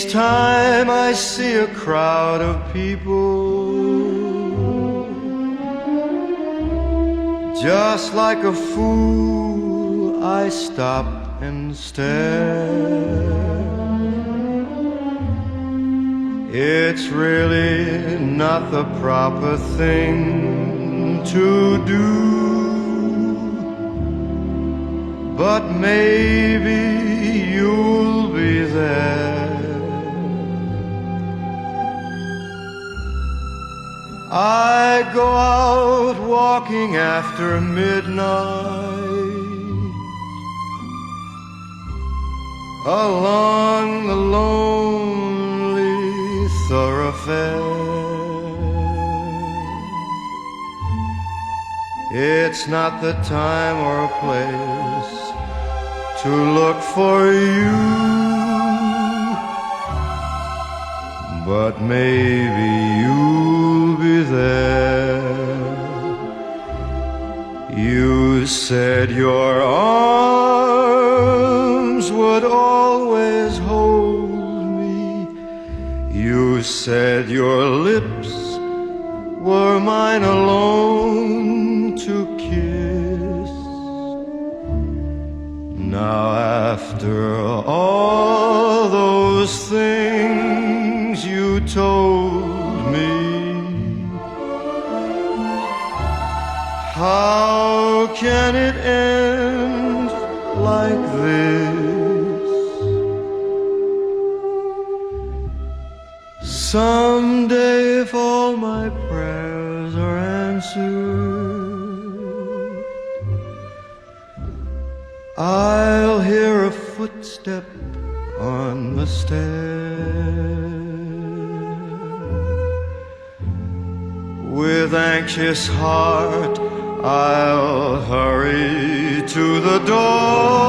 time I see a crowd of people, just like a fool I stop and stare. It's really not the proper thing to do, but maybe you'll be there. I go out walking after midnight along the lonely thoroughfare. It's not the time or a place to look for you, but maybe you'll be there. You said your arms would always hold me. You said your lips were mine alone to kiss. Now after all those things you told me, how can it end like this? Someday, if all my prayers are answered, I'll hear a footstep on the stair. With anxious heart, I'll hurry to the door.